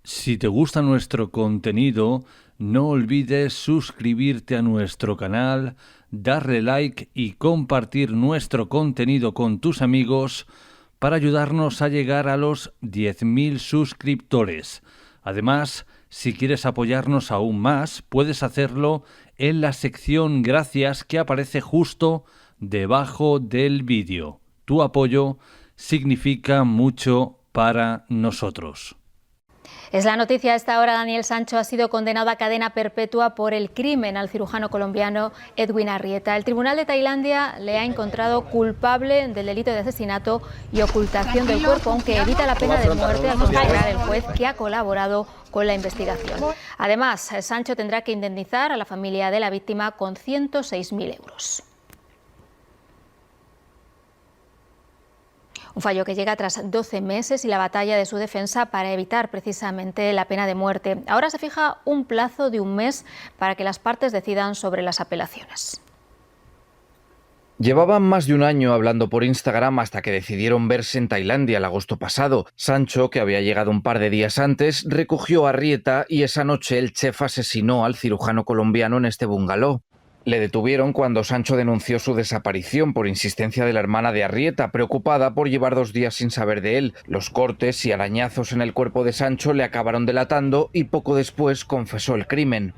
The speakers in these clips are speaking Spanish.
Si te gusta nuestro contenido, no olvides suscribirte a nuestro canal, darle like y compartir nuestro contenido con tus amigos para ayudarnos a llegar a los 10.000 suscriptores. Además, si quieres apoyarnos aún más, puedes hacerlo en la sección Gracias que aparece justo debajo del vídeo. Tu apoyo significa mucho para nosotros. Es la noticia a esta hora. Daniel Sancho ha sido condenado a cadena perpetua por el crimen al cirujano colombiano Edwin Arrieta. El Tribunal de Tailandia le ha encontrado culpable del delito de asesinato y ocultación del cuerpo, aunque evita la pena de muerte al considerar el juez que ha colaborado con la investigación. Además, Sancho tendrá que indemnizar a la familia de la víctima con 106.000 euros. Un fallo que llega tras 12 meses y la batalla de su defensa para evitar precisamente la pena de muerte. Ahora se fija un plazo de un mes para que las partes decidan sobre las apelaciones. Llevaban más de un año hablando por Instagram hasta que decidieron verse en Tailandia el agosto pasado. Sancho, que había llegado un par de días antes, recogió a Arrieta y esa noche el chef asesinó al cirujano colombiano en este bungalow. Le detuvieron cuando Sancho denunció su desaparición por insistencia de la hermana de Arrieta, preocupada por llevar 2 días sin saber de él. Los cortes y arañazos en el cuerpo de Sancho le acabaron delatando y poco después confesó el crimen.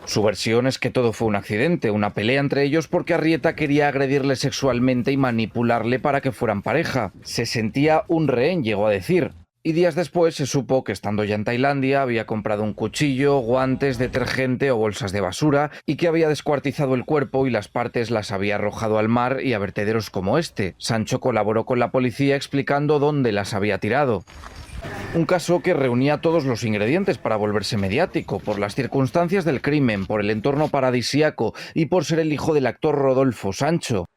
Su versión es que todo fue un accidente, una pelea entre ellos porque Arrieta quería agredirle sexualmente y manipularle para que fueran pareja. Se sentía un rehén, llegó a decir. Y días después se supo que estando ya en Tailandia había comprado un cuchillo, guantes, detergente o bolsas de basura y que había descuartizado el cuerpo y las partes las había arrojado al mar y a vertederos como este. Sancho colaboró con la policía explicando dónde las había tirado. Un caso que reunía todos los ingredientes para volverse mediático, por las circunstancias del crimen, por el entorno paradisíaco y por ser el hijo del actor Rodolfo Sancho.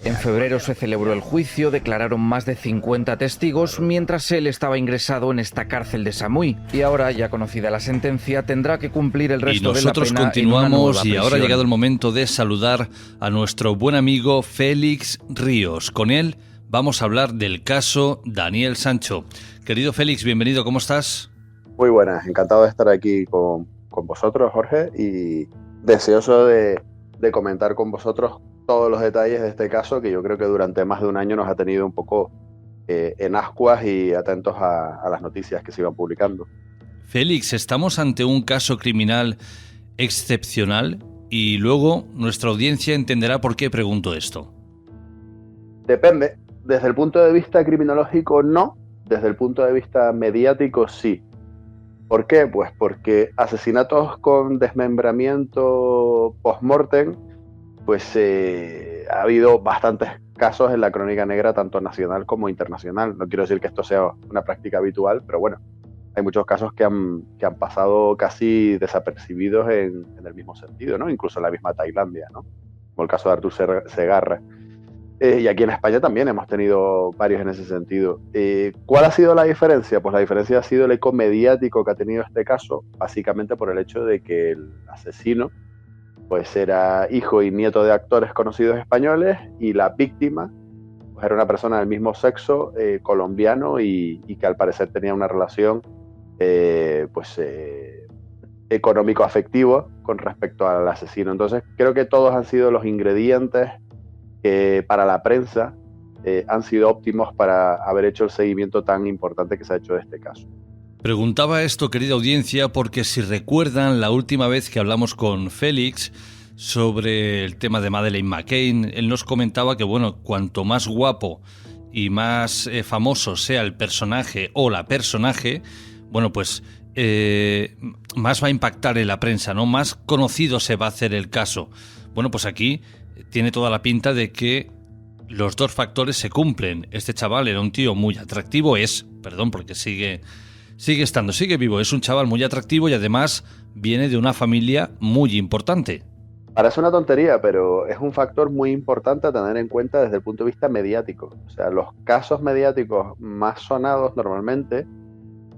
En febrero se celebró el juicio, declararon más de 50 testigos, mientras él estaba ingresado en esta cárcel de Samui. Y ahora, ya conocida la sentencia, tendrá que cumplir el resto de la pena. Y nosotros continuamos y ahora ha llegado el momento de saludar a nuestro buen amigo Félix Ríos. Con él vamos a hablar del caso Daniel Sancho. Querido Félix, bienvenido, ¿cómo estás? Muy buenas, encantado de estar aquí con vosotros, Jorge, y deseoso de comentar con vosotros todos los detalles de este caso que yo creo que durante más de un año nos ha tenido un poco en ascuas y atentos a las noticias que se iban publicando. Félix, estamos ante un caso criminal excepcional y luego nuestra audiencia entenderá por qué pregunto esto. Depende. Desde el punto de vista criminológico, no. Desde el punto de vista mediático, sí. ¿Por qué? Pues porque asesinatos con desmembramiento post-mortem, pues ha habido bastantes casos en la crónica negra, tanto nacional como internacional. No quiero decir que esto sea una práctica habitual, pero bueno, hay muchos casos que han pasado casi desapercibidos en el mismo sentido, ¿no? Incluso en la misma Tailandia, ¿no? Como el caso de Artur Segarra. Y aquí en España también hemos tenido varios en ese sentido. ¿Cuál ha sido la diferencia? Pues la diferencia ha sido el eco mediático que ha tenido este caso, básicamente por el hecho de que el asesino pues era hijo y nieto de actores conocidos españoles y la víctima pues era una persona del mismo sexo, colombiano y que al parecer tenía una relación económico-afectiva con respecto al asesino. Entonces creo que todos han sido los ingredientes que para la prensa han sido óptimos para haber hecho el seguimiento tan importante que se ha hecho de este caso. Preguntaba esto, querida audiencia, porque si recuerdan la última vez que hablamos con Félix sobre el tema de Madeleine McCann, él nos comentaba que, bueno, cuanto más guapo y más famoso sea el personaje o la personaje, bueno, pues más va a impactar en la prensa, ¿no? Más conocido se va a hacer el caso. Bueno, pues aquí tiene toda la pinta de que los dos factores se cumplen. Este chaval era un tío muy atractivo, porque sigue vivo, es un chaval muy atractivo y además viene de una familia muy importante. Parece una tontería, pero es un factor muy importante a tener en cuenta desde el punto de vista mediático. O sea, los casos mediáticos más sonados normalmente,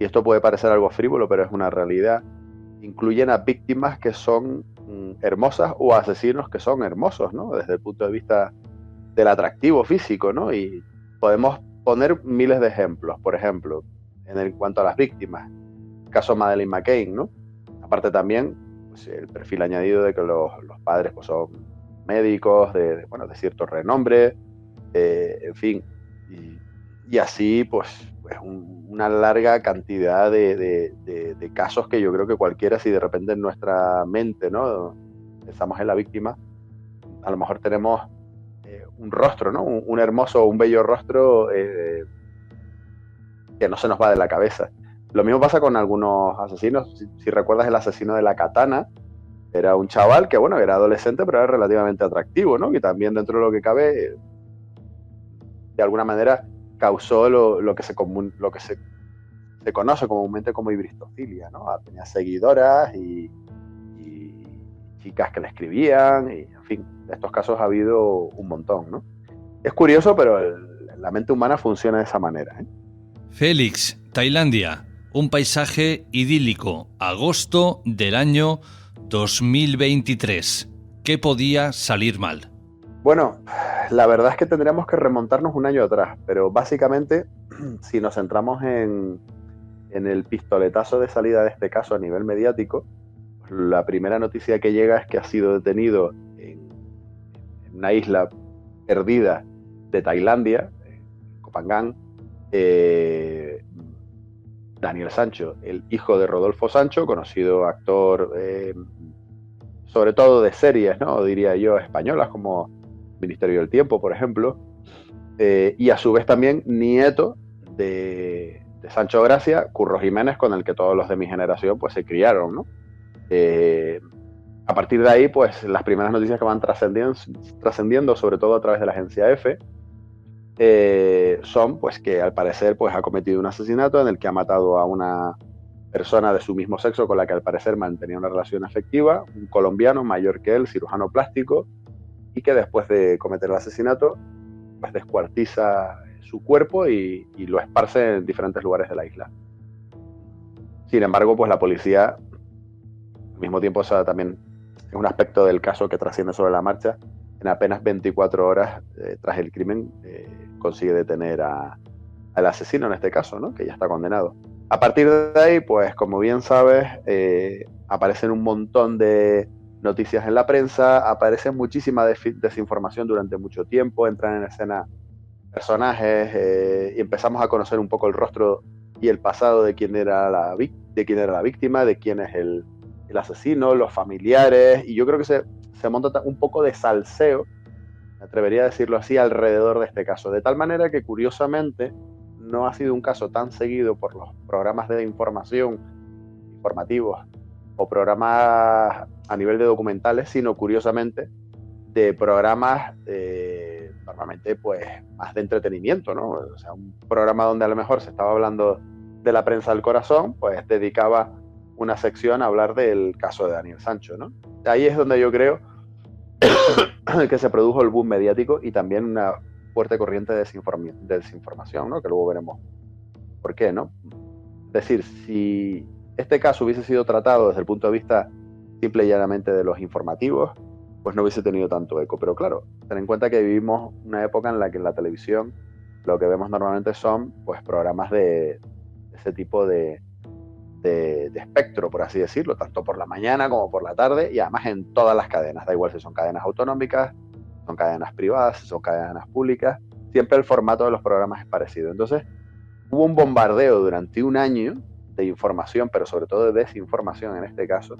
y esto puede parecer algo frívolo, pero es una realidad, incluyen a víctimas que son hermosas o asesinos que son hermosos, ¿no? Desde el punto de vista del atractivo físico, ¿no? Y podemos poner miles de ejemplos. Por ejemplo, en cuanto a las víctimas. El caso Madeleine McCann, ¿no? Aparte también, pues, el perfil añadido de que los padres pues, son médicos de cierto renombre, en fin, y así pues una larga cantidad de casos que yo creo que cualquiera, si de repente en nuestra mente, ¿no?, pensamos en la víctima, a lo mejor tenemos un rostro, ¿no?, un hermoso, un bello rostro que no se nos va de la cabeza. Lo mismo pasa con algunos asesinos. Si recuerdas el asesino de la katana, era un chaval que, bueno, era adolescente, pero era relativamente atractivo, ¿no? Que también, dentro de lo que cabe, de alguna manera causó lo que se conoce comúnmente como ibristofilia, ¿no? Tenía seguidoras y chicas que le escribían, y en fin, de estos casos ha habido un montón, ¿no? Es curioso, pero la mente humana funciona de esa manera, ¿eh? Félix, Tailandia, un paisaje idílico, agosto del año 2023. ¿Qué podía salir mal? Bueno, la verdad es que tendríamos que remontarnos un año atrás, pero básicamente, si nos centramos en el pistoletazo de salida de este caso a nivel mediático, la primera noticia que llega es que ha sido detenido en una isla perdida de Tailandia, Koh Phangan, Daniel Sancho, el hijo de Rodolfo Sancho, conocido actor sobre todo de series, ¿no?, diría yo, españolas, como Ministerio del Tiempo, por ejemplo, y a su vez también nieto de Sancho Gracia, Curro Jiménez, con el que todos los de mi generación pues se criaron, ¿no? A partir de ahí, pues las primeras noticias que van trascendiendo, sobre todo a través de la agencia EFE, son pues que al parecer pues ha cometido un asesinato en el que ha matado a una persona de su mismo sexo con la que al parecer mantenía una relación afectiva, un colombiano mayor que él, cirujano plástico, y que después de cometer el asesinato pues descuartiza su cuerpo y lo esparce en diferentes lugares de la isla. Sin embargo, pues la policía, al mismo tiempo, también es un aspecto del caso que trasciende sobre la marcha, en apenas 24 horas tras el crimen consigue detener al asesino en este caso, ¿no?, que ya está condenado. A partir de ahí, pues como bien sabes, aparecen un montón de noticias en la prensa, aparece muchísima desinformación durante mucho tiempo, entran en escena personajes y empezamos a conocer un poco el rostro y el pasado de quién era la víctima, de quién es el asesino, los familiares, y yo creo que se monta un poco de salseo, me atrevería a decirlo así, alrededor de este caso, de tal manera que curiosamente no ha sido un caso tan seguido por los programas de informativos o programas a nivel de documentales, sino curiosamente de programas normalmente pues más de entretenimiento, ¿no? O sea, un programa donde a lo mejor se estaba hablando de la prensa del corazón, pues dedicaba una sección a hablar del caso de Daniel Sancho, ¿no? Ahí es donde yo creo que se produjo el boom mediático y también una fuerte corriente de desinformación, ¿no?, que luego veremos por qué, ¿no? Es decir, si este caso hubiese sido tratado desde el punto de vista simple y llanamente de los informativos, pues no hubiese tenido tanto eco. Pero claro, ten en cuenta que vivimos una época en la que en la televisión lo que vemos normalmente son pues programas de ese tipo de espectro, por así decirlo, tanto por la mañana como por la tarde, y además en todas las cadenas, da igual si son cadenas autonómicas, son cadenas privadas, si son cadenas públicas, siempre el formato de los programas es parecido. Entonces, hubo un bombardeo durante un año de información, pero sobre todo de desinformación en este caso,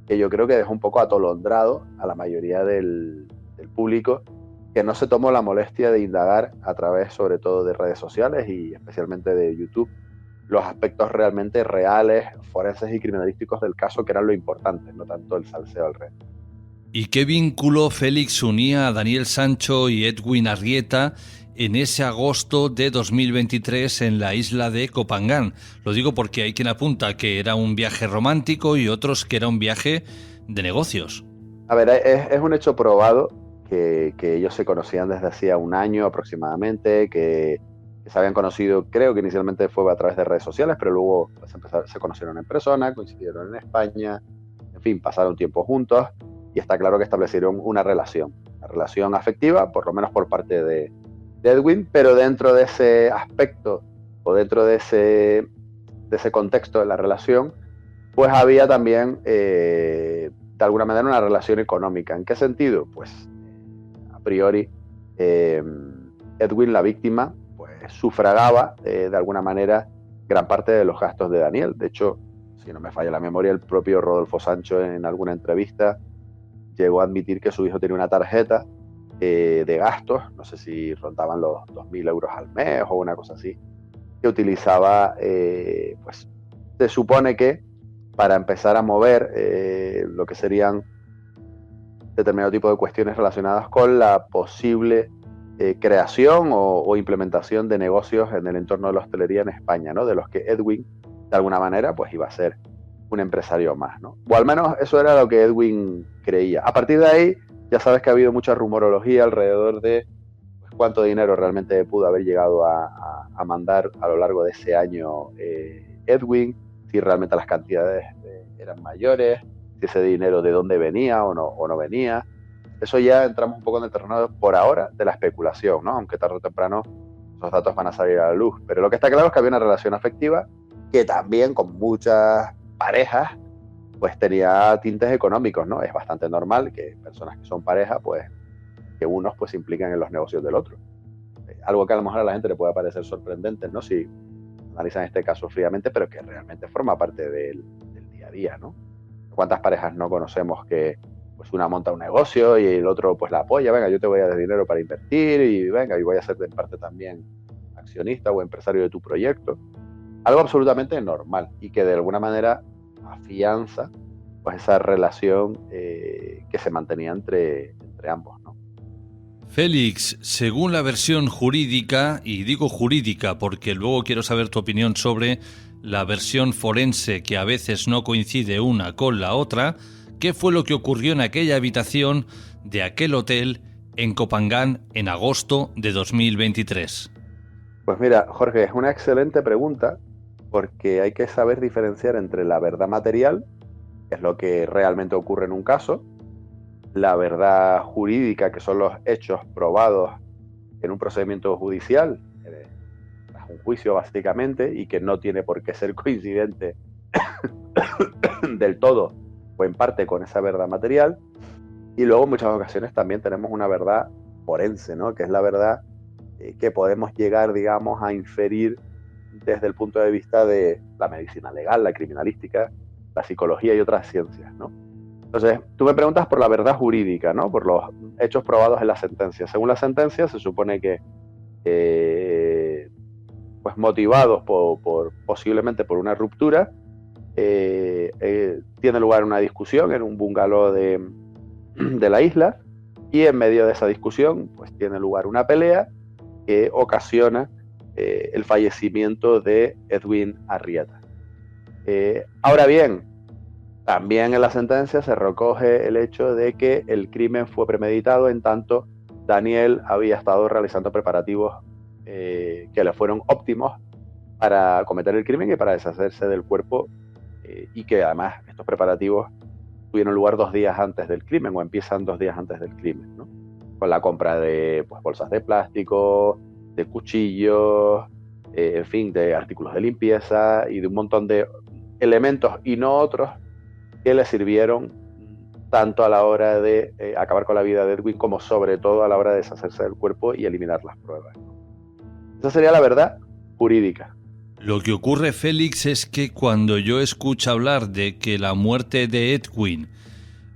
que yo creo que dejó un poco atolondrado a la mayoría del público, que no se tomó la molestia de indagar a través sobre todo de redes sociales y especialmente de YouTube los aspectos realmente reales, forenses y criminalísticos del caso, que eran lo importante, no tanto el salseo alrededor. ¿Y qué vínculo, Félix, unía a Daniel Sancho y Edwin Arrieta en ese agosto de 2023 en la isla de Koh Phangan? Lo digo porque hay quien apunta que era un viaje romántico y otros que era un viaje de negocios. A ver, es un hecho probado que ellos se conocían desde hacía un año aproximadamente, que se habían conocido, creo que inicialmente fue a través de redes sociales, pero luego pues, se conocieron en persona, coincidieron en España, en fin, pasaron tiempo juntos y está claro que establecieron una relación afectiva, por lo menos por parte de Edwin, pero dentro de ese aspecto o dentro de ese ese contexto de la relación, pues había también, de alguna manera, una relación económica. ¿En qué sentido? Pues, a priori, Edwin, la víctima, pues sufragaba, de alguna manera, gran parte de los gastos de Daniel. De hecho, si no me falla la memoria, el propio Rodolfo Sancho en alguna entrevista llegó a admitir que su hijo tenía una tarjeta de gastos, no sé si rondaban los 2.000 euros al mes o una cosa así, que utilizaba, pues se supone que para empezar a mover lo que serían determinado tipo de cuestiones relacionadas con la posible creación o implementación de negocios en el entorno de la hostelería en España, ¿no? De los que Edwin, de alguna manera, pues iba a ser un empresario más, ¿no? O al menos eso era lo que Edwin creía. A partir de ahí, ya sabes que ha habido mucha rumorología alrededor de pues, cuánto dinero realmente pudo haber llegado a mandar a lo largo de ese año Edwin, si realmente las cantidades eran mayores, si ese dinero de dónde venía o no venía. Eso ya entramos un poco en el terreno, por ahora, de la especulación, ¿no? Aunque tarde o temprano esos datos van a salir a la luz. Pero lo que está claro es que había una relación afectiva que también con muchas parejas pues tenía tintes económicos, ¿no? Es bastante normal que personas que son pareja, pues que unos pues se implican en los negocios del otro. Algo que a lo mejor a la gente le puede parecer sorprendente, ¿no? Si analizan este caso fríamente, pero que realmente forma parte del día a día, ¿no? ¿Cuántas parejas no conocemos que pues una monta un negocio y el otro pues la apoya? Venga, yo te voy a dar dinero para invertir y venga, y voy a ser de parte también accionista o empresario de tu proyecto. Algo absolutamente normal y que de alguna manera afianza pues esa relación que se mantenía entre ambos, ¿no? Félix, según la versión jurídica, y digo jurídica porque luego quiero saber tu opinión sobre la versión forense que a veces no coincide una con la otra, ¿qué fue lo que ocurrió en aquella habitación de aquel hotel en Copangán en agosto de 2023? Pues mira, Jorge, es una excelente pregunta porque hay que saber diferenciar entre la verdad material, que es lo que realmente ocurre en un caso, la verdad jurídica, que son los hechos probados en un procedimiento judicial, tras un juicio básicamente, y que no tiene por qué ser coincidente del todo o en parte con esa verdad material. Y luego en muchas ocasiones también tenemos una verdad forense, ¿no? Que es la verdad que podemos llegar, digamos, a inferir desde el punto de vista de la medicina legal, la criminalística, la psicología y otras ciencias, ¿no? Entonces, tú me preguntas por la verdad jurídica, ¿no? Por los hechos probados en la sentencia. Según la sentencia, se supone que, pues motivados posiblemente por una ruptura, tiene lugar una discusión en un bungalow de la isla, y en medio de esa discusión, pues tiene lugar una pelea que ocasiona el fallecimiento de Edwin Arrieta. Ahora bien, también en la sentencia se recoge el hecho de que el crimen fue premeditado en tanto Daniel había estado realizando preparativos que le fueron óptimos para cometer el crimen y para deshacerse del cuerpo, y que además estos preparativos tuvieron lugar 2 días antes del crimen o empiezan 2 días antes del crimen, ¿no? Con la compra de pues, bolsas de plástico, de cuchillos, en fin, de artículos de limpieza y de un montón de elementos y no otros que le sirvieron tanto a la hora de acabar con la vida de Edwin como sobre todo a la hora de deshacerse del cuerpo y eliminar las pruebas. Esa sería la verdad jurídica. Lo que ocurre, Félix, es que cuando yo escucho hablar de que la muerte de Edwin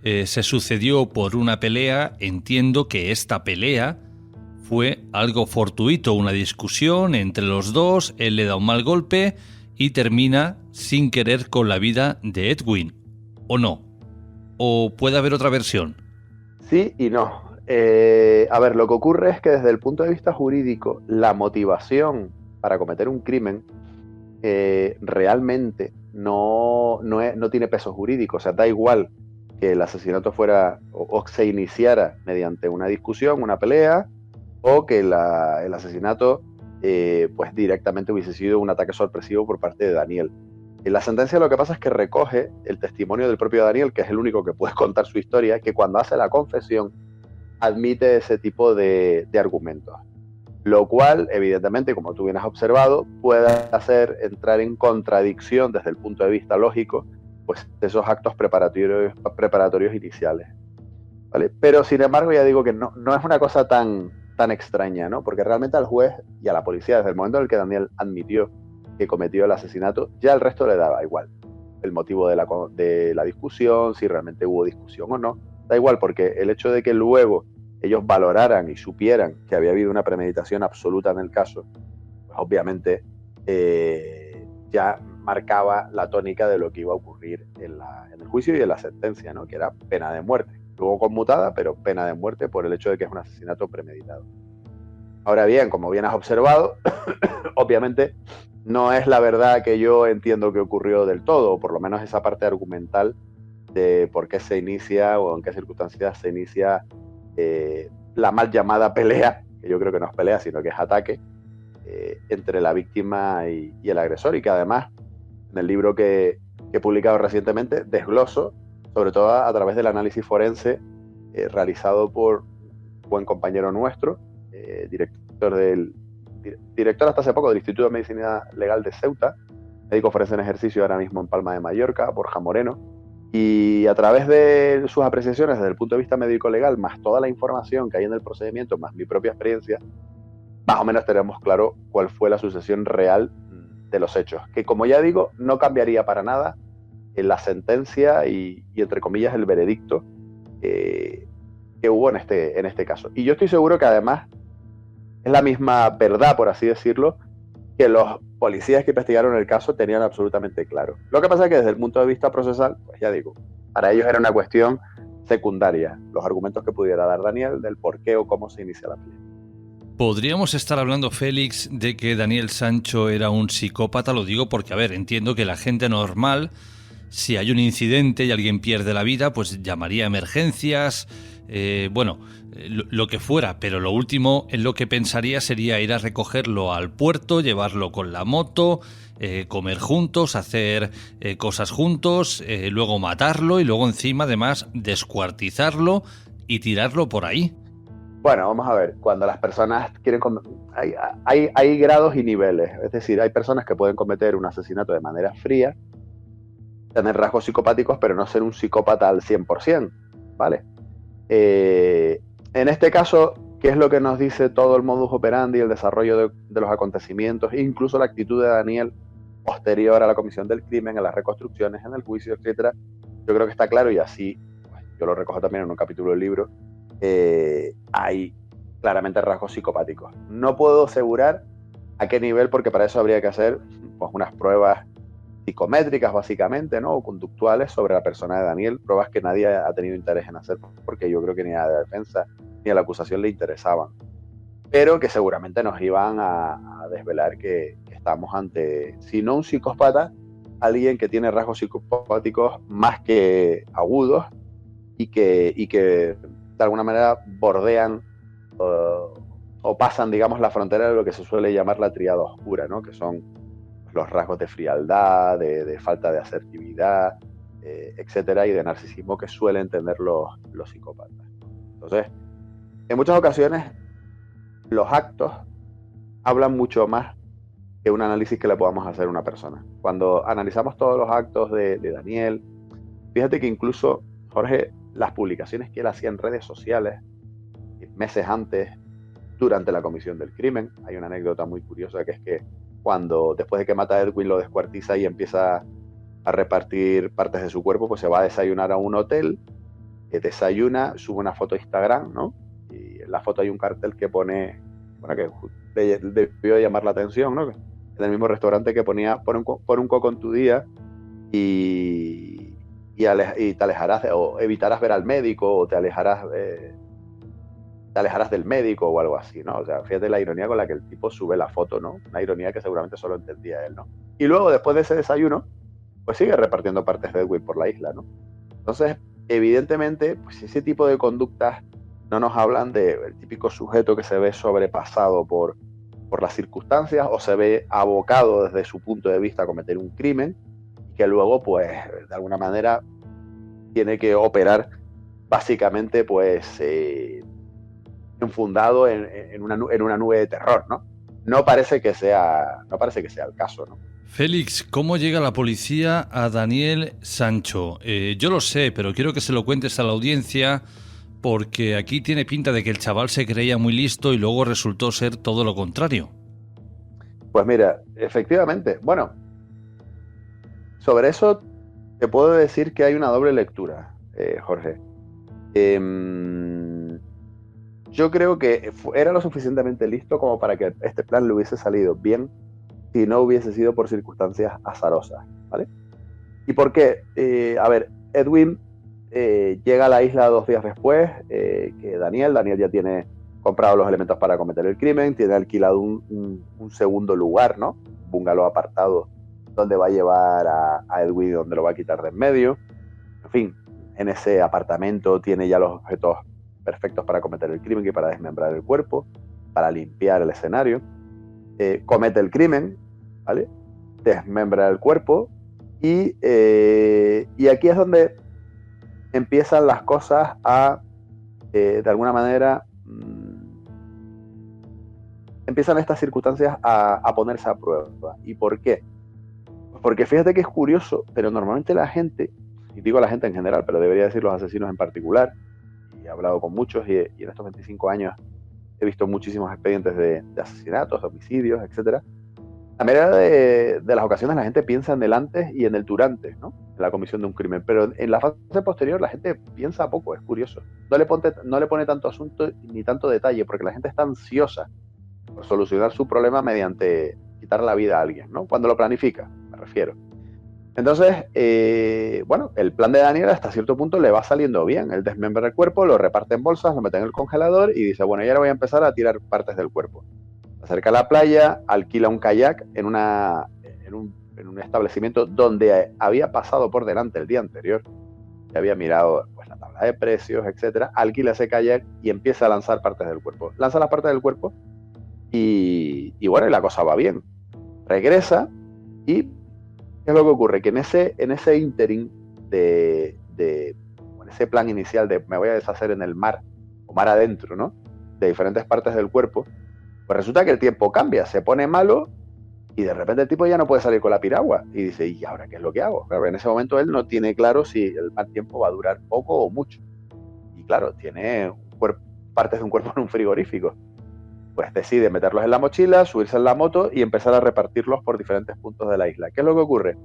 se sucedió por una pelea, entiendo que esta pelea fue algo fortuito, una discusión entre los dos, él le da un mal golpe y termina sin querer con la vida de Edwin, ¿o no? ¿O puede haber otra versión? Sí y no. A ver, lo que ocurre es que desde el punto de vista jurídico, la motivación para cometer un crimen realmente no tiene peso jurídico. O sea, da igual que el asesinato fuera o se iniciara mediante una discusión, una pelea, o que el asesinato pues directamente hubiese sido un ataque sorpresivo por parte de Daniel. En la sentencia lo que pasa es que recoge el testimonio del propio Daniel, que es el único que puede contar su historia, que cuando hace la confesión admite ese tipo de argumentos. lo cual, evidentemente, como tú bien has observado, puede hacer entrar en contradicción desde el punto de vista lógico, pues esos actos preparatorios iniciales, ¿vale? Pero sin embargo ya digo que no es una cosa tan extraña, ¿no? Porque realmente al juez y a la policía, desde el momento en el que Daniel admitió que cometió el asesinato, ya el resto le daba igual. El motivo de la discusión, si realmente hubo discusión o no, da igual, porque el hecho de que luego ellos valoraran y supieran que había habido una premeditación absoluta en el caso, pues obviamente ya marcaba la tónica de lo que iba a ocurrir en el juicio y en la sentencia, ¿no? Que era pena de muerte. Luego conmutada, pero pena de muerte por el hecho de que es un asesinato premeditado. Ahora bien, como bien has observado, obviamente no es la verdad que yo entiendo que ocurrió del todo, o por lo menos esa parte argumental de por qué se inicia o en qué circunstancias se inicia la mal llamada pelea, que yo creo que no es pelea, sino que es ataque, entre la víctima y el agresor, y que además en el libro que he publicado recientemente desgloso, sobre todo a través del análisis forense realizado por un buen compañero nuestro, director hasta hace poco del Instituto de Medicina Legal de Ceuta, médico forense en ejercicio ahora mismo en Palma de Mallorca, Borja Moreno, y a través de sus apreciaciones desde el punto de vista médico-legal, más toda la información que hay en el procedimiento, más mi propia experiencia, más o menos tenemos claro cuál fue la sucesión real de los hechos, que como ya digo, no cambiaría para nada en la sentencia y entre comillas el veredicto que hubo en este caso. Y yo estoy seguro que además es la misma verdad, por así decirlo, que los policías que investigaron el caso tenían absolutamente claro. Lo que pasa es que desde el punto de vista procesal, pues ya digo, para ellos era una cuestión secundaria, los argumentos que pudiera dar Daniel del por qué o cómo se inicia la pelea. ¿Podríamos estar hablando, Félix, de que Daniel Sancho era un psicópata? Lo digo porque, a ver, entiendo que la gente normal, si hay un incidente y alguien pierde la vida, pues llamaría a emergencias, lo que fuera, pero lo último en lo que pensaría sería ir a recogerlo al puerto, llevarlo con la moto, comer juntos, hacer cosas juntos, luego matarlo y luego encima además descuartizarlo y tirarlo por ahí. Bueno, vamos a ver, cuando las personas quieren... Hay grados y niveles, es decir, hay personas que pueden cometer un asesinato de manera fría, tener rasgos psicopáticos, pero no ser un psicópata al 100%, ¿vale? En este caso, ¿qué es lo que nos dice todo el modus operandi, el desarrollo de los acontecimientos, incluso la actitud de Daniel posterior a la comisión del crimen, a las reconstrucciones, en el juicio, etcétera? Yo creo que está claro, y así pues, yo lo recojo también en un capítulo del libro, hay claramente rasgos psicopáticos. No puedo asegurar a qué nivel, porque para eso habría que hacer pues, unas pruebas psicométricas básicamente, ¿no? O conductuales sobre la persona de Daniel, pruebas que nadie ha tenido interés en hacer, porque yo creo que ni a la defensa ni a la acusación le interesaban, pero que seguramente nos iban a desvelar que estamos ante, si no un psicópata, alguien que tiene rasgos psicopáticos más que agudos y que de alguna manera bordean o pasan, digamos, la frontera de lo que se suele llamar la tríada oscura, ¿no? Que son los rasgos de frialdad, de falta de asertividad, etcétera, y de narcisismo que suelen tener los psicópatas. Entonces, en muchas ocasiones, los actos hablan mucho más que un análisis que le podamos hacer a una persona. Cuando analizamos todos los actos de Daniel, fíjate que incluso, Jorge, las publicaciones que él hacía en redes sociales, meses antes, durante la comisión del crimen, hay una anécdota muy curiosa que es que cuando después de que mata a Edwin lo descuartiza y empieza a repartir partes de su cuerpo, pues se va a desayunar a un hotel, desayuna, sube una foto a Instagram, ¿no? Y en la foto hay un cartel que pone, bueno, que debió llamar la atención, ¿no? En el mismo restaurante que ponía, pon un coco en tu día y te alejarás, o evitarás ver al médico, o te alejarás del médico o algo así, ¿no? O sea, fíjate la ironía con la que el tipo sube la foto, ¿no? Una ironía que seguramente solo entendía él, ¿no? Y luego, después de ese desayuno, pues sigue repartiendo partes de Edwin por la isla, ¿no? Entonces, evidentemente, pues ese tipo de conductas no nos hablan del típico sujeto que se ve sobrepasado por las circunstancias o se ve abocado desde su punto de vista a cometer un crimen y que luego, pues, de alguna manera tiene que operar básicamente, pues, enfundado en una nube de terror, ¿no? No parece que sea el caso, ¿no? Félix, ¿cómo llega la policía a Daniel Sancho? Yo lo sé, pero quiero que se lo cuentes a la audiencia, porque aquí tiene pinta de que el chaval se creía muy listo y luego resultó ser todo lo contrario. Pues mira, efectivamente, bueno, sobre eso te puedo decir que hay una doble lectura, Jorge. Yo creo que era lo suficientemente listo como para que este plan le hubiese salido bien si no hubiese sido por circunstancias azarosas, ¿vale? ¿Y por qué? A ver, Edwin llega a la isla 2 días después que Daniel ya tiene comprado los elementos para cometer el crimen, tiene alquilado un segundo lugar, ¿no? Un bungalow apartado donde va a llevar a Edwin, donde lo va a quitar de en medio. En fin, en ese apartamento tiene ya los objetos perfectos para cometer el crimen y para desmembrar el cuerpo, para limpiar el escenario. Comete el crimen, ¿vale? Desmembra el cuerpo y aquí es donde empiezan las cosas a, de alguna manera, empiezan estas circunstancias a ponerse a prueba. ¿Y por qué? Porque fíjate que es curioso, pero normalmente la gente, y digo la gente en general, pero debería decir los asesinos en particular, y he hablado con muchos y en estos 25 años he visto muchísimos expedientes de asesinatos, de homicidios, etc. La mayoría de las ocasiones la gente piensa en el antes y en el durante, ¿no? En la comisión de un crimen, pero en la fase posterior la gente piensa poco, es curioso. No le pone tanto asunto ni tanto detalle, porque la gente está ansiosa por solucionar su problema mediante quitar la vida a alguien, ¿no? Cuando lo planifica, me refiero. Entonces, bueno, el plan de Daniel hasta cierto punto le va saliendo bien. Él desmembra el cuerpo, lo reparte en bolsas, lo mete en el congelador y dice, bueno, ya ahora voy a empezar a tirar partes del cuerpo. Se acerca a la playa, alquila un kayak en un establecimiento donde había pasado por delante el día anterior. Ya había mirado pues, la tabla de precios, etcétera. Alquila ese kayak y empieza a lanzar partes del cuerpo. Lanza las partes del cuerpo y bueno, y la cosa va bien. Regresa y ¿qué es lo que ocurre? Que en ese ínterin en ese plan inicial de me voy a deshacer en el mar, o mar adentro, ¿no? De diferentes partes del cuerpo, pues resulta que el tiempo cambia, se pone malo y de repente el tipo ya no puede salir con la piragua. Y dice, ¿y ahora qué es lo que hago? Claro, en ese momento él no tiene claro si el mal tiempo va a durar poco o mucho. Y claro, tiene partes de un cuerpo en un frigorífico. Pues decide meterlos en la mochila, subirse en la moto y empezar a repartirlos por diferentes puntos de la isla. ¿Qué es lo que ocurre?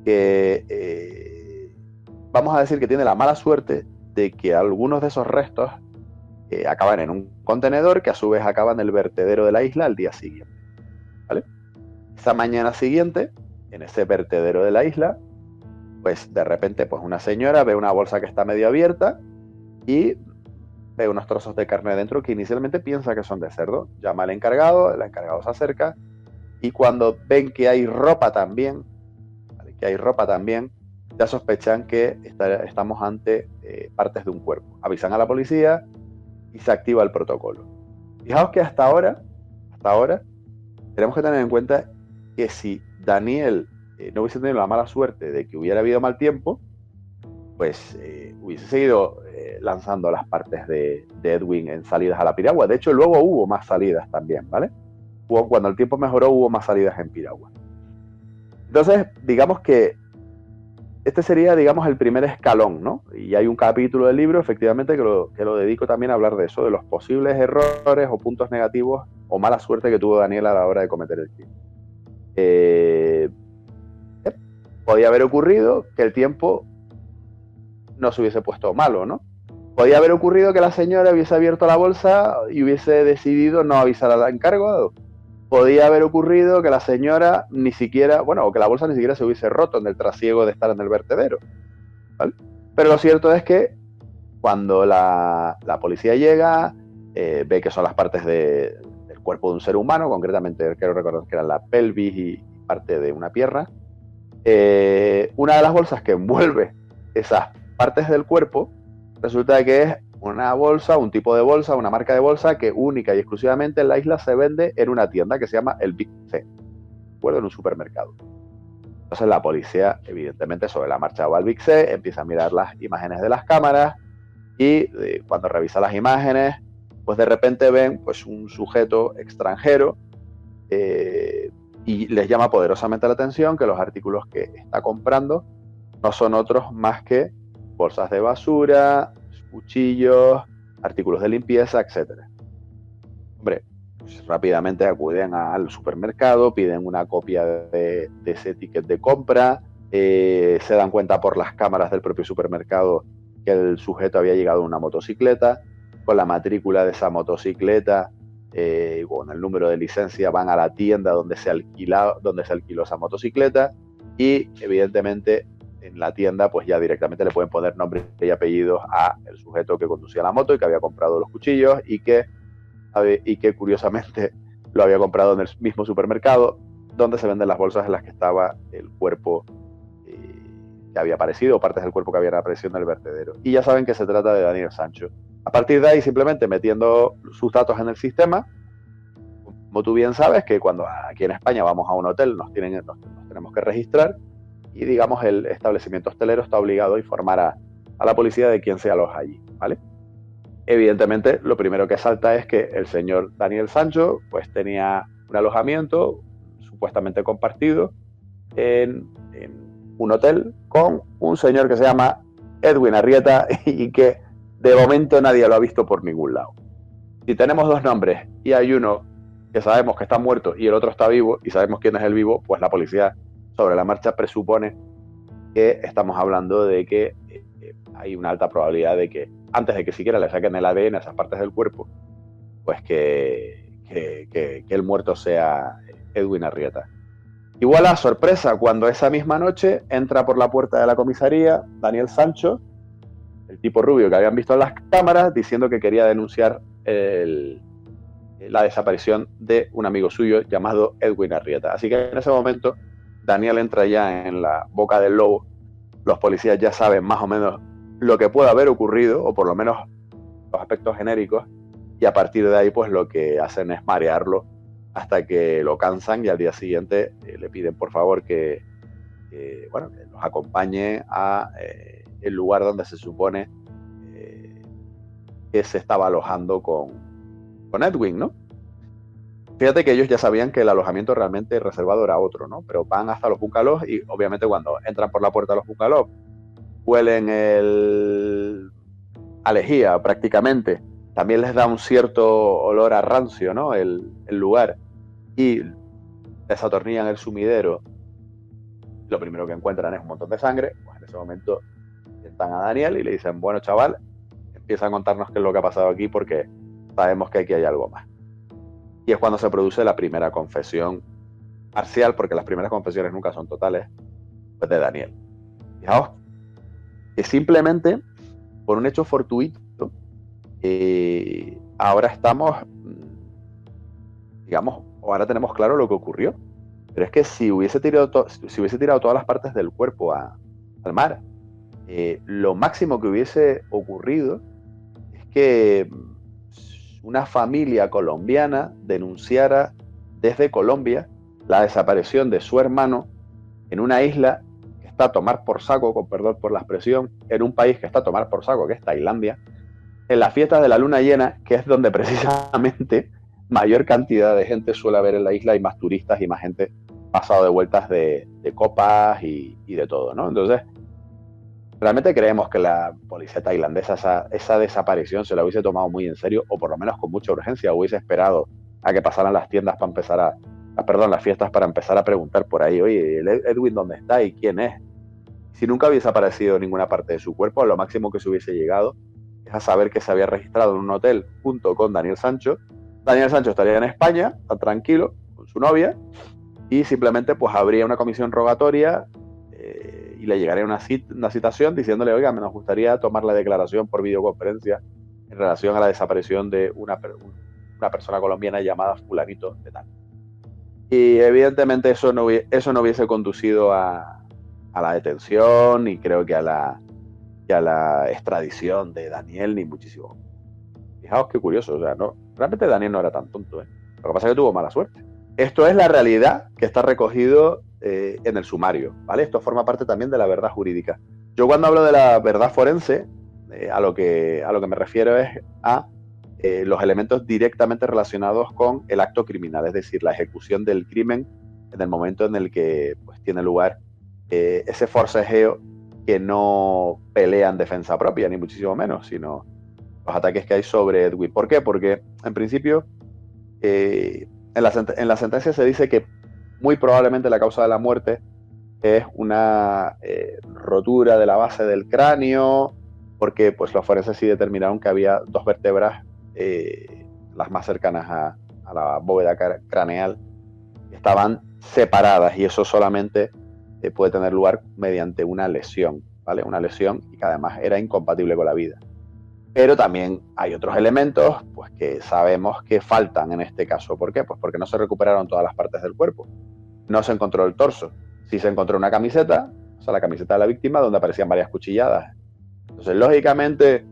Que vamos a decir que tiene la mala suerte de que algunos de esos restos acaban en un contenedor que a su vez acaba en el vertedero de la isla al día siguiente, ¿vale? Esa mañana siguiente, en ese vertedero de la isla, pues de repente pues una señora ve una bolsa que está medio abierta y ve unos trozos de carne dentro que inicialmente piensa que son de cerdo. Llama al encargado, el encargado se acerca y cuando ven que hay ropa también, ¿vale? Ya sospechan que estamos ante partes de un cuerpo. Avisan a la policía y se activa el protocolo. Fijaos que hasta ahora tenemos que tener en cuenta que si Daniel no hubiese tenido la mala suerte de que hubiera habido mal tiempo, pues hubiese seguido lanzando las partes de Edwin en salidas a la piragua. De hecho, luego hubo más salidas también, ¿vale? Cuando el tiempo mejoró, hubo más salidas en piragua. Entonces, digamos que este sería, digamos, el primer escalón, ¿no? Y hay un capítulo del libro, efectivamente, que lo dedico también a hablar de eso, de los posibles errores o puntos negativos o mala suerte que tuvo Daniel a la hora de cometer el crimen. Podía haber ocurrido que el tiempo no se hubiese puesto malo, ¿no? Podía haber ocurrido que la señora hubiese abierto la bolsa y hubiese decidido no avisar al encargado. Podía haber ocurrido que la señora ni siquiera, bueno, o que la bolsa ni siquiera se hubiese roto en el trasiego de estar en el vertedero, ¿vale? Pero lo cierto es que cuando la policía llega, ve que son las partes del cuerpo de un ser humano, concretamente quiero recordar que eran la pelvis y parte de una pierna. Una de las bolsas que envuelve esas partes del cuerpo resulta que es una bolsa, un tipo de bolsa, una marca de bolsa que única y exclusivamente en la isla se vende en una tienda que se llama el Big C, en un supermercado. Entonces la policía, evidentemente, sobre la marcha va al Big C, empieza a mirar las imágenes de las cámaras y cuando revisa las imágenes, pues de repente ven pues un sujeto extranjero y les llama poderosamente la atención que los artículos que está comprando no son otros más que bolsas de basura, cuchillos, artículos de limpieza, etc. Hombre, pues rápidamente acuden al supermercado, piden una copia de ese ticket de compra, se dan cuenta por las cámaras del propio supermercado que el sujeto había llegado en una motocicleta, con la matrícula de esa motocicleta, con el número de licencia van a la tienda donde se alquiló esa motocicleta y evidentemente en la tienda pues ya directamente le pueden poner nombre y apellidos a el sujeto que conducía la moto y que había comprado los cuchillos y que curiosamente lo había comprado en el mismo supermercado donde se venden las bolsas en las que estaba el cuerpo que había aparecido o partes del cuerpo que habían aparecido en el vertedero. Y ya saben que se trata de Daniel Sancho. A partir de ahí, simplemente metiendo sus datos en el sistema, como tú bien sabes, que cuando aquí en España vamos a un hotel nos tenemos que registrar y, digamos, el establecimiento hostelero está obligado a informar a la policía de quién se aloja allí, ¿vale? Evidentemente, lo primero que salta es que el señor Daniel Sancho pues tenía un alojamiento supuestamente compartido en un hotel con un señor que se llama Edwin Arrieta y que de momento nadie lo ha visto por ningún lado. Si tenemos dos nombres y hay uno que sabemos que está muerto y el otro está vivo y sabemos quién es el vivo, pues la policía sobre la marcha presupone que estamos hablando de que hay una alta probabilidad de que antes de que siquiera le saquen el ADN a esas partes del cuerpo, pues que el muerto sea Edwin Arrieta. Igual a sorpresa, cuando esa misma noche entra por la puerta de la comisaría Daniel Sancho, el tipo rubio que habían visto en las cámaras, diciendo que quería denunciar la desaparición de un amigo suyo llamado Edwin Arrieta. Así que en ese momento Daniel entra ya en la boca del lobo. Los policías ya saben más o menos lo que puede haber ocurrido, o por lo menos los aspectos genéricos, y a partir de ahí pues lo que hacen es marearlo hasta que lo cansan y al día siguiente le piden por favor que los acompañe a el lugar donde se supone que se estaba alojando con Edwin, ¿no? Fíjate que ellos ya sabían que el alojamiento realmente reservado era otro, ¿no? Pero van hasta los bungalows y obviamente cuando entran por la puerta de los bungalows huelen a lejía prácticamente. También les da un cierto olor a rancio, ¿no? El lugar. Y desatornillan el sumidero. Lo primero que encuentran es un montón de sangre. Pues en ese momento sientan a Daniel y le dicen, bueno, chaval, empieza a contarnos qué es lo que ha pasado aquí porque sabemos que aquí hay algo más. Y es cuando se produce la primera confesión parcial, porque las primeras confesiones nunca son totales, pues de Daniel. Fijaos que simplemente por un hecho fortuito ahora estamos, digamos, ahora tenemos claro lo que ocurrió. Pero es que si hubiese tirado todas las partes del cuerpo al mar, lo máximo que hubiese ocurrido es que una familia colombiana denunciara desde Colombia la desaparición de su hermano en una isla que está a tomar por saco, con perdón por la expresión, en un país que está a tomar por saco, que es Tailandia, en las fiestas de la luna llena, que es donde precisamente mayor cantidad de gente suele haber en la isla, y más turistas y más gente pasado de vueltas de copas y de todo, ¿no? Entonces, realmente creemos que la policía tailandesa esa desaparición se la hubiese tomado muy en serio, o por lo menos con mucha urgencia, hubiese esperado a que pasaran las tiendas para empezar las fiestas para empezar a preguntar por ahí, oye, Edwin, ¿dónde está y quién es? Si nunca hubiese aparecido ninguna parte de su cuerpo, lo máximo que se hubiese llegado es a saber que se había registrado en un hotel junto con Daniel Sancho. Daniel Sancho estaría en España, tan tranquilo, con su novia, y simplemente pues habría una comisión rogatoria y le llegaría una citación diciéndole, oiga, nos gustaría tomar la declaración por videoconferencia en relación a la desaparición de una persona colombiana llamada fulanito de tal. Y evidentemente eso no hubiese conducido a la detención y creo que a la extradición de Daniel, ni muchísimo. Fijaos qué curioso, o sea, no, realmente Daniel no era tan tonto, ¿eh? Lo que pasa es que tuvo mala suerte. Esto es la realidad que está recogido en el sumario, ¿vale? Esto forma parte también de la verdad jurídica. Yo cuando hablo de la verdad forense, a lo que me refiero es a los elementos directamente relacionados con el acto criminal, es decir, la ejecución del crimen en el momento en el que pues, tiene lugar ese forcejeo que no pelea en defensa propia, ni muchísimo menos, sino los ataques que hay sobre Edwin. ¿Por qué? Porque en principio en la sentencia se dice que muy probablemente la causa de la muerte es una rotura de la base del cráneo, porque pues, los forenses sí determinaron que había 2 vértebras, las más cercanas a la bóveda craneal, que estaban separadas, y eso solamente puede tener lugar mediante una lesión, ¿vale? Una lesión y que además era incompatible con la vida. Pero también hay otros elementos pues, que sabemos que faltan en este caso. ¿Por qué? Pues porque no se recuperaron todas las partes del cuerpo. No se encontró el torso. Sí se encontró una camiseta, o sea, la camiseta de la víctima, donde aparecían varias cuchilladas. Entonces, lógicamente,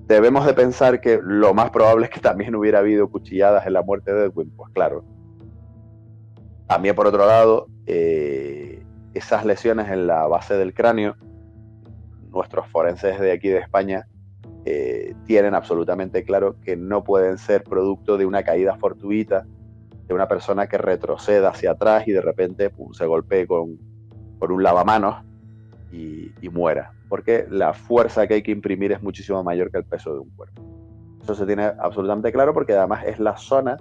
debemos de pensar que lo más probable es que también hubiera habido cuchilladas en la muerte de Edwin. Pues claro. También, por otro lado, esas lesiones en la base del cráneo, nuestros forenses de aquí de España tienen absolutamente claro que no pueden ser producto de una caída fortuita, de una persona que retroceda hacia atrás y de repente se golpee con un lavamanos y muera, porque la fuerza que hay que imprimir es muchísimo mayor que el peso de un cuerpo. Eso se tiene absolutamente claro, porque además es la zona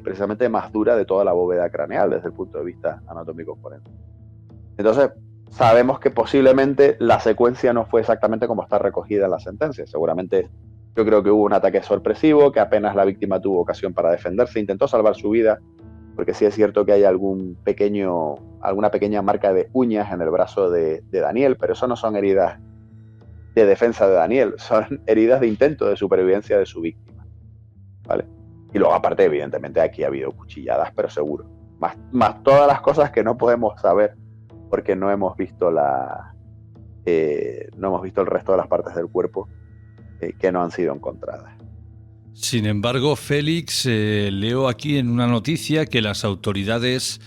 precisamente más dura de toda la bóveda craneal desde el punto de vista anatómico forense. Entonces, sabemos que posiblemente la secuencia no fue exactamente como está recogida en la sentencia. Seguramente yo creo que hubo un ataque sorpresivo, que apenas la víctima tuvo ocasión para defenderse, intentó salvar su vida, porque sí es cierto que hay alguna pequeña marca de uñas en el brazo de Daniel, pero eso no son heridas de defensa de Daniel, son heridas de intento de supervivencia de su víctima, ¿vale? Y luego aparte, evidentemente, aquí ha habido cuchilladas, pero seguro. Más todas las cosas que no podemos saber porque no hemos visto el resto de las partes del cuerpo que no han sido encontradas. Sin embargo, Félix, leo aquí en una noticia que las autoridades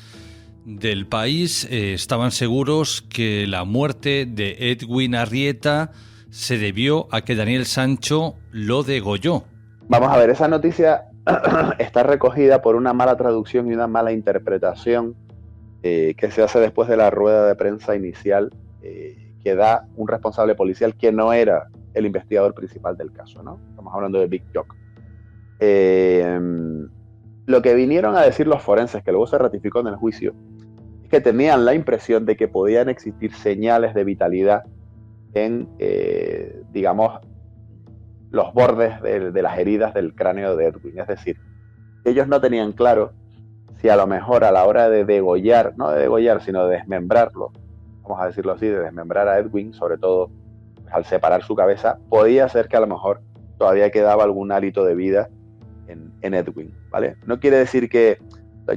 del país estaban seguros que la muerte de Edwin Arrieta se debió a que Daniel Sancho lo degolló. Vamos a ver, esa noticia está recogida por una mala traducción y una mala interpretación que se hace después de la rueda de prensa inicial que da un responsable policial que no era el investigador principal del caso, ¿no? Estamos hablando de Big Jock. Lo que vinieron a decir los forenses, que luego se ratificó en el juicio, es que tenían la impresión de que podían existir señales de vitalidad en, digamos, los bordes de las heridas del cráneo de Edwin. Es decir, ellos no tenían claro si a lo mejor a la hora de degollar, no de degollar, sino de desmembrarlo, vamos a decirlo así, de desmembrar a Edwin, sobre todo al separar su cabeza, podía ser que a lo mejor todavía quedaba algún hálito de vida en Edwin, ¿vale? No quiere decir que,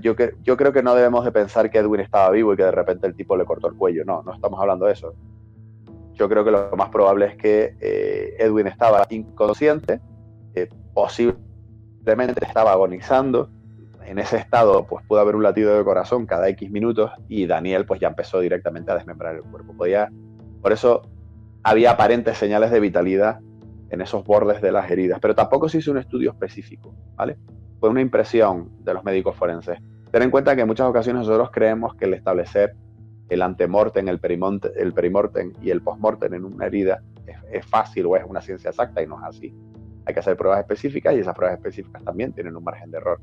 yo creo que no debemos de pensar que Edwin estaba vivo y que de repente el tipo le cortó el cuello, no estamos hablando de eso. Yo creo que lo más probable es que Edwin estaba inconsciente, posiblemente estaba agonizando. En ese estado pues pudo haber un latido de corazón cada X minutos y Daniel pues ya empezó directamente a desmembrar el cuerpo. Por eso había aparentes señales de vitalidad en esos bordes de las heridas, pero tampoco se hizo un estudio específico, ¿vale? Fue una impresión de los médicos forenses. Ten en cuenta que en muchas ocasiones nosotros creemos que el establecer el antemortem, el perimortem y el postmortem en una herida es fácil o es una ciencia exacta, y no es así. Hay que hacer pruebas específicas y esas pruebas específicas también tienen un margen de error.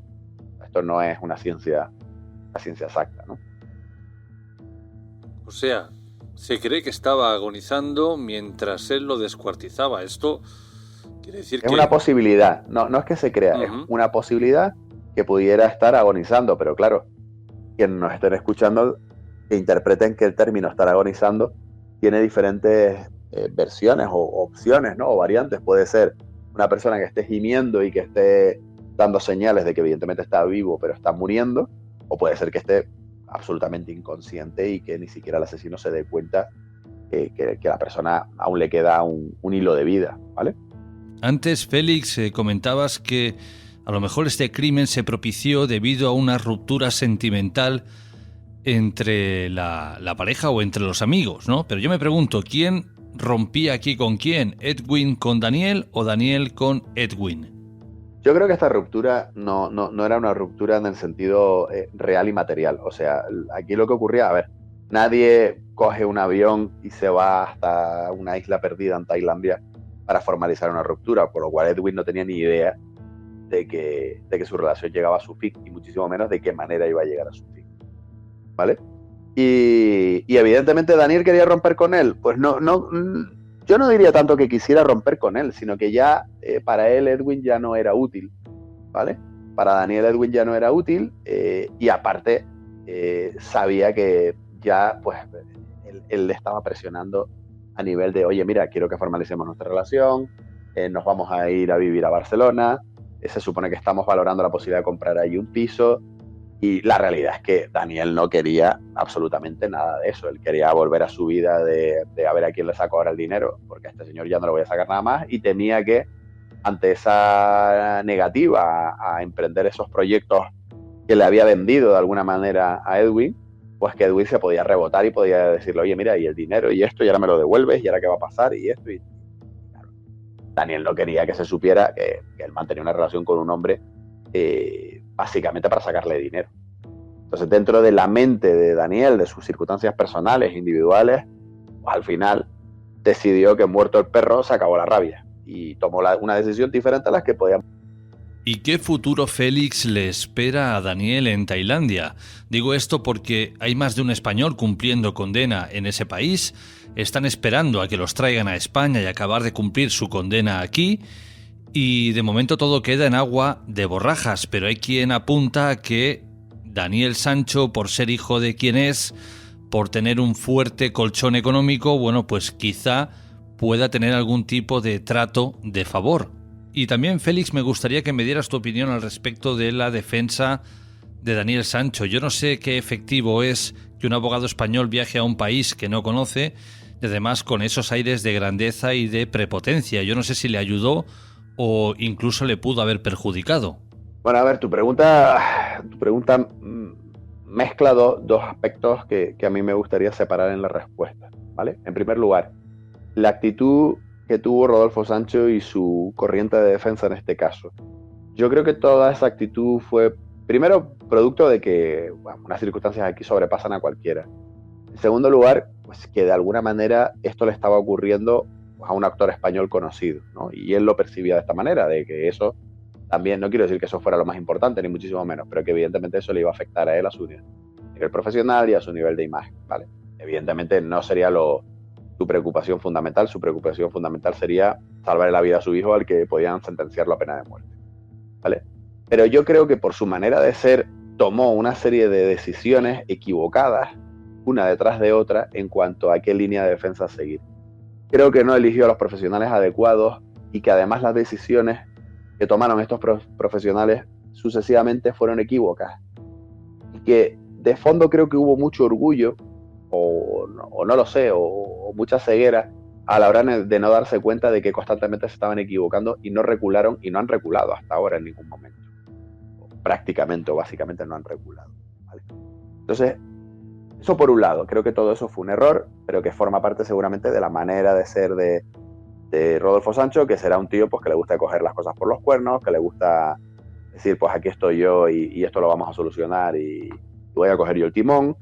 Esto no es una ciencia exacta, ¿no? O sea, se cree que estaba agonizando mientras él lo descuartizaba. Esto quiere decir que... Es una posibilidad, no es que se crea, es una posibilidad que pudiera estar agonizando, pero claro, quienes nos estén escuchando, que interpreten que el término estar agonizando tiene diferentes versiones o opciones, ¿no? O variantes. Puede ser una persona que esté gimiendo y que esté dando señales de que evidentemente está vivo pero está muriendo, o puede ser que esté absolutamente inconsciente y que ni siquiera el asesino se dé cuenta que la persona aún le queda un hilo de vida, ¿vale? Antes, Félix, comentabas que a lo mejor este crimen se propició debido a una ruptura sentimental entre la pareja o entre los amigos, ¿no? Pero yo me pregunto, ¿quién rompía aquí con quién? ¿Edwin con Daniel o Daniel con Edwin? Yo creo que esta ruptura no era una ruptura en el sentido real y material. O sea, aquí lo que ocurría, a ver, nadie coge un avión y se va hasta una isla perdida en Tailandia para formalizar una ruptura, por lo cual Edwin no tenía ni idea de que su relación llegaba a su fin, y muchísimo menos de qué manera iba a llegar a su fin, ¿vale? Y evidentemente Daniel quería romper con él. Pues yo no diría tanto que quisiera romper con él, sino que ya para él Edwin ya no era útil, ¿vale? Para Daniel Edwin ya no era útil, y aparte sabía que ya pues él le estaba presionando a nivel de, oye, mira, quiero que formalicemos nuestra relación, nos vamos a ir a vivir a Barcelona, se supone que estamos valorando la posibilidad de comprar ahí un piso, y la realidad es que Daniel no quería absolutamente nada de eso. Él quería volver a su vida de a ver a quién le saco ahora el dinero, porque a este señor ya no le voy a sacar nada más, y temía que ante esa negativa a emprender esos proyectos que le había vendido de alguna manera a Edwin, pues que Edwin se podía rebotar y podía decirle, oye, mira, y el dinero y esto, y ahora me lo devuelves, y ahora qué va a pasar, y esto. Y claro, Daniel no quería que se supiera que él mantenía una relación con un hombre básicamente para sacarle dinero. Entonces, dentro de la mente de Daniel, de sus circunstancias personales, individuales, pues al final decidió que muerto el perro se acabó la rabia, y tomó una decisión diferente a las que podía. ¿Y qué futuro, Félix, le espera a Daniel en Tailandia? Digo esto porque hay más de un español cumpliendo condena en ese país, están esperando a que los traigan a España y acabar de cumplir su condena aquí, y de momento todo queda en agua de borrajas, pero hay quien apunta a que Daniel Sancho, por ser hijo de quien es, por tener un fuerte colchón económico, bueno, pues quizá pueda tener algún tipo de trato de favor. Y también, Félix, me gustaría que me dieras tu opinión al respecto de la defensa de Daniel Sancho. Yo no sé qué efectivo es que un abogado español viaje a un país que no conoce, y además con esos aires de grandeza y de prepotencia. Yo no sé si le ayudó o incluso le pudo haber perjudicado. Bueno, a ver, tu pregunta mezcla dos aspectos que a mí me gustaría separar en la respuesta, ¿vale? En primer lugar, la actitud que tuvo Rodolfo Sancho y su corriente de defensa en este caso. Yo creo que toda esa actitud fue, primero, producto de que unas circunstancias aquí sobrepasan a cualquiera. En segundo lugar, pues que de alguna manera esto le estaba ocurriendo a un actor español conocido, ¿no? Y él lo percibía de esta manera, de que eso también, no quiero decir que eso fuera lo más importante, ni muchísimo menos, pero que evidentemente eso le iba a afectar a él, a su nivel profesional y a su nivel de imagen, ¿vale? Evidentemente no sería su preocupación fundamental sería salvar la vida a su hijo, al que podían sentenciarlo a pena de muerte, ¿vale? Pero yo creo que por su manera de ser tomó una serie de decisiones equivocadas, una detrás de otra, en cuanto a qué línea de defensa seguir. Creo que no eligió a los profesionales adecuados, y que además las decisiones que tomaron estos profesionales sucesivamente fueron equívocas, y que de fondo creo que hubo mucho orgullo o no lo sé, o mucha ceguera a la hora de no darse cuenta de que constantemente se estaban equivocando, y no recularon, y no han reculado hasta ahora en ningún momento, prácticamente o básicamente no han reculado, ¿vale? Entonces, eso por un lado, creo que todo eso fue un error, pero que forma parte seguramente de la manera de ser de Rodolfo Sancho, que será un tío pues que le gusta coger las cosas por los cuernos, que le gusta decir, pues aquí estoy yo y esto lo vamos a solucionar, y voy a coger yo el timón.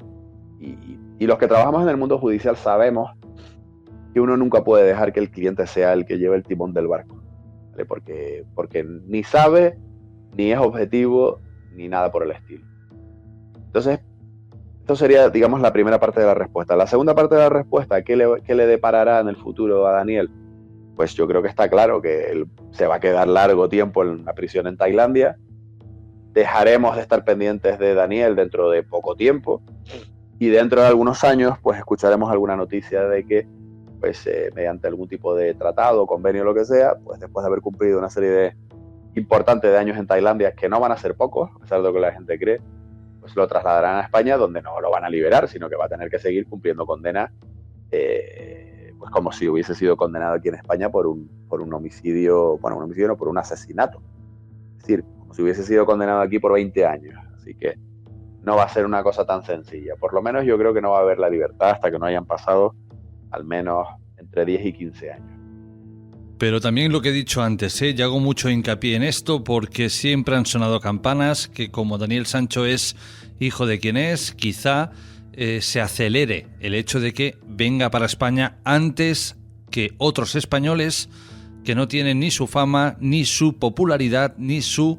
Y los que trabajamos en el mundo judicial sabemos que uno nunca puede dejar que el cliente sea el que lleve el timón del barco, ¿vale? Porque ni sabe, ni es objetivo, ni nada por el estilo. Entonces, esto sería, digamos, la primera parte de la respuesta. La segunda parte de la respuesta, ¿qué le deparará en el futuro a Daniel? Pues yo creo que está claro que él se va a quedar largo tiempo en la prisión en Tailandia. Dejaremos de estar pendientes de Daniel dentro de poco tiempo, y dentro de algunos años pues escucharemos alguna noticia de que pues mediante algún tipo de tratado, convenio, lo que sea, pues después de haber cumplido una serie importante de años en Tailandia, que no van a ser pocos, a pesar de lo que la gente cree, pues lo trasladarán a España, donde no lo van a liberar, sino que va a tener que seguir cumpliendo condena, pues como si hubiese sido condenado aquí en España por un homicidio, bueno, un homicidio no, por un asesinato. Es decir, como si hubiese sido condenado aquí por 20 años. Así que no va a ser una cosa tan sencilla. Por lo menos yo creo que no va a haber la libertad hasta que no hayan pasado al menos entre 10 y 15 años. Pero también lo que he dicho antes, y hago mucho hincapié en esto porque siempre han sonado campanas que como Daniel Sancho es hijo de quien es, quizá se acelere el hecho de que venga para España antes que otros españoles que no tienen ni su fama, ni su popularidad, ni sus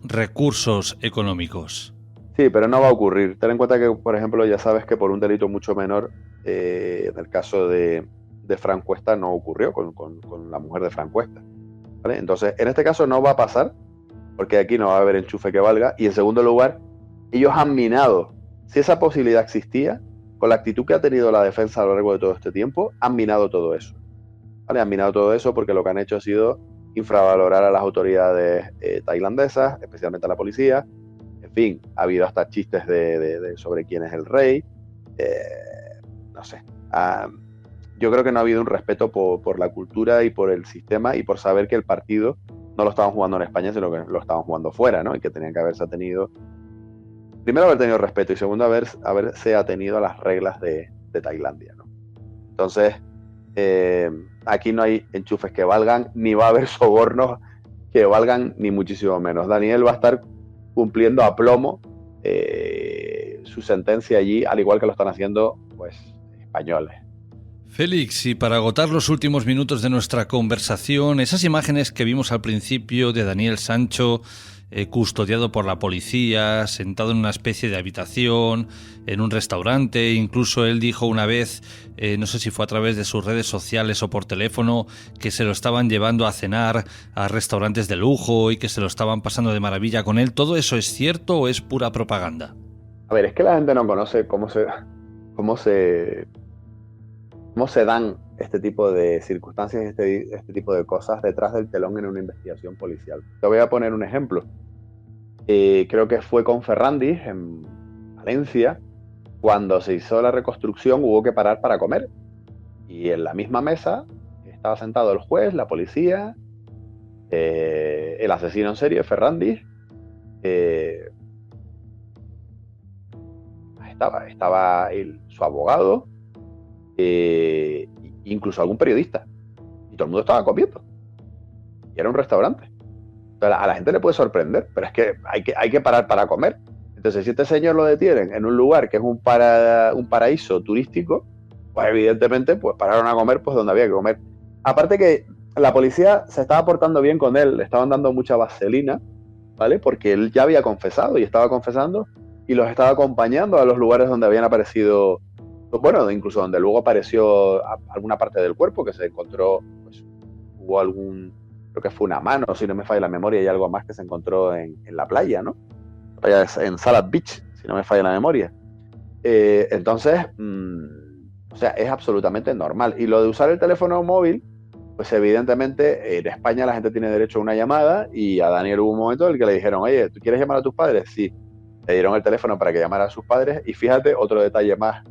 recursos económicos. Sí, pero no va a ocurrir. Ten en cuenta que, por ejemplo, ya sabes que por un delito mucho menor, en el caso de Fran Cuesta no ocurrió con la mujer de Fran Cuesta, ¿vale? Entonces, en este caso no va a pasar, porque aquí no va a haber enchufe que valga. Y en segundo lugar, ellos han minado, si esa posibilidad existía, con la actitud que ha tenido la defensa a lo largo de todo este tiempo, han minado todo eso, ¿vale? Han minado todo eso porque lo que han hecho ha sido infravalorar a las autoridades tailandesas, especialmente a la policía. En fin, ha habido hasta chistes sobre quién es el rey. No sé. Yo creo que no ha habido un respeto por la cultura y por el sistema y por saber que el partido no lo estaban jugando en España, sino que lo estaban jugando fuera, ¿no? Y que tenían que haberse atenido, primero haber tenido respeto y segundo haberse atenido a las reglas de Tailandia, ¿no? Entonces, aquí no hay enchufes que valgan, ni va a haber sobornos que valgan, ni muchísimo menos. Daniel va a estar cumpliendo a plomo su sentencia allí, al igual que lo están haciendo pues españoles. Félix, y para agotar los últimos minutos de nuestra conversación, esas imágenes que vimos al principio de Daniel Sancho custodiado por la policía, sentado en una especie de habitación, en un restaurante, incluso él dijo una vez, no sé si fue a través de sus redes sociales o por teléfono, que se lo estaban llevando a cenar a restaurantes de lujo y que se lo estaban pasando de maravilla con él. ¿Todo eso es cierto o es pura propaganda? A ver, es que la gente no conoce cómo se dan este tipo de circunstancias, este tipo de cosas detrás del telón en una investigación policial. Te voy a poner un ejemplo. Creo que fue con Ferrandis en Valencia, cuando se hizo la reconstrucción hubo que parar para comer. Y en la misma mesa estaba sentado el juez, la policía, el asesino en serie, Ferrandis, estaba su abogado, incluso algún periodista, y todo el mundo estaba comiendo y era un restaurante. Entonces, a la gente le puede sorprender, pero es que hay que parar para comer. Entonces, si este señor lo detienen en un lugar que es un paraíso turístico, pues evidentemente pues pararon a comer pues donde había que comer. Aparte que la policía se estaba portando bien con él, le estaban dando mucha vaselina, ¿vale? Porque él ya había confesado y estaba confesando y los estaba acompañando a los lugares donde habían aparecido, bueno, incluso donde luego apareció alguna parte del cuerpo que se encontró, pues hubo creo que fue una mano, si no me falla la memoria, y algo más que se encontró en la playa, ¿no? En Salad Beach, si no me falla la memoria. Entonces, o sea, es absolutamente normal. Y lo de usar el teléfono móvil, pues evidentemente en España la gente tiene derecho a una llamada y a Daniel hubo un momento en el que le dijeron, oye, ¿tú quieres llamar a tus padres? Sí. Le dieron el teléfono para que llamara a sus padres y fíjate, otro detalle más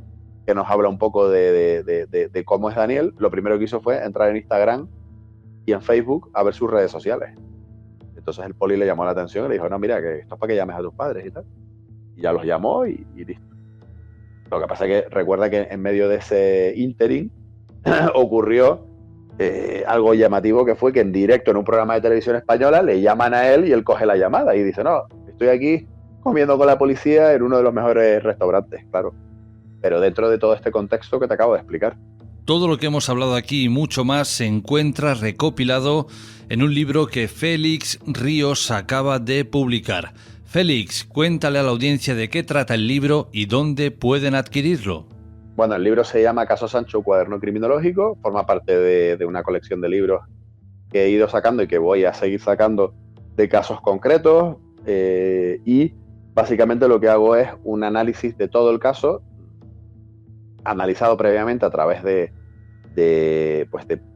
que nos habla un poco de cómo es Daniel. Lo primero que hizo fue entrar en Instagram y en Facebook a ver sus redes sociales. Entonces el poli le llamó la atención y le dijo, no, mira, que esto es para que llames a tus padres y tal. Y ya los llamó y listo. Lo que pasa es que recuerda que en medio de ese interim ocurrió algo llamativo, que fue que en directo en un programa de televisión española le llaman a él y él coge la llamada y dice, no, estoy aquí comiendo con la policía en uno de los mejores restaurantes, claro. Pero dentro de todo este contexto que te acabo de explicar. Todo lo que hemos hablado aquí y mucho más se encuentra recopilado en un libro que Félix Ríos acaba de publicar. Félix, cuéntale a la audiencia de qué trata el libro y dónde pueden adquirirlo. Bueno, el libro se llama Caso Sancho, cuaderno criminológico, forma parte de una colección de libros que he ido sacando y que voy a seguir sacando de casos concretos, y básicamente lo que hago es un análisis de todo el caso, analizado previamente a través de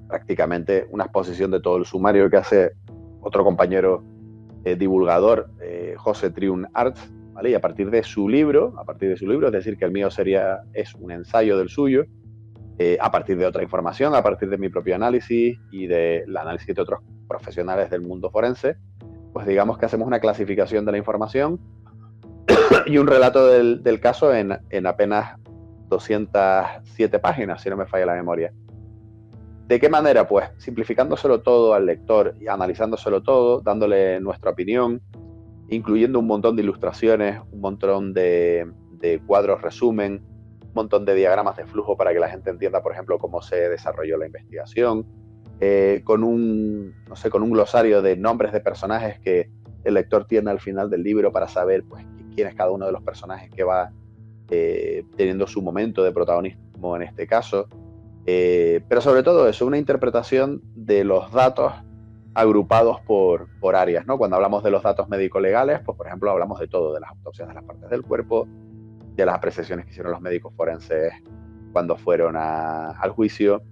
prácticamente una exposición de todo el sumario que hace otro compañero divulgador, José Triun Arts, ¿vale? Y a partir de su libro, es decir, que el mío es un ensayo del suyo, a partir de otra información, a partir de mi propio análisis y del análisis de otros profesionales del mundo forense, pues digamos que hacemos una clasificación de la información y un relato del caso en apenas 207 páginas, si no me falla la memoria. ¿De qué manera? Pues simplificándoselo todo al lector y analizándoselo todo, dándole nuestra opinión, incluyendo un montón de ilustraciones, un montón de cuadros resumen, un montón de diagramas de flujo para que la gente entienda, por ejemplo, cómo se desarrolló la investigación, con un glosario de nombres de personajes que el lector tiene al final del libro para saber pues, quién es cada uno de los personajes que va teniendo su momento de protagonismo en este caso. Pero sobre todo eso, una interpretación de los datos agrupados por áreas, ¿no? Cuando hablamos de los datos médico-legales, pues por ejemplo hablamos de todo, de las autopsias de las partes del cuerpo, de las apreciaciones que hicieron los médicos forenses cuando fueron al juicio.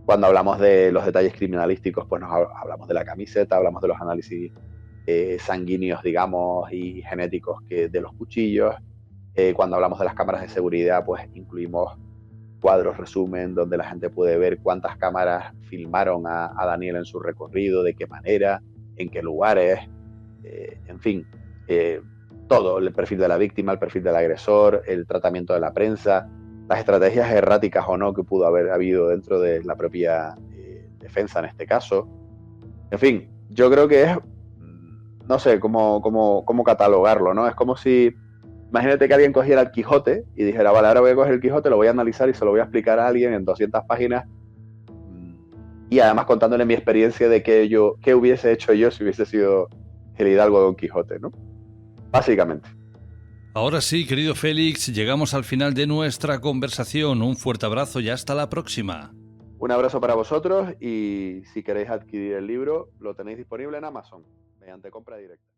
Cuando hablamos de los detalles criminalísticos, pues hablamos de la camiseta, hablamos de los análisis sanguíneos, digamos, y genéticos de los cuchillos. Cuando hablamos de las cámaras de seguridad, pues incluimos cuadros resumen donde la gente puede ver cuántas cámaras filmaron a Daniel en su recorrido, de qué manera, en qué lugares, en fin, todo, el perfil de la víctima, el perfil del agresor, el tratamiento de la prensa, las estrategias erráticas o no que pudo haber habido dentro de la propia defensa en este caso. En fin, yo creo que es, no sé cómo catalogarlo, ¿no? Es como si, imagínate que alguien cogiera el Quijote y dijera, vale, ahora voy a coger el Quijote, lo voy a analizar y se lo voy a explicar a alguien en 200 páginas y además contándole mi experiencia de qué hubiese hecho yo si hubiese sido el hidalgo Don Quijote, ¿no? Básicamente. Ahora sí, querido Félix, llegamos al final de nuestra conversación. Un fuerte abrazo y hasta la próxima. Un abrazo para vosotros y si queréis adquirir el libro, lo tenéis disponible en Amazon mediante compra directa.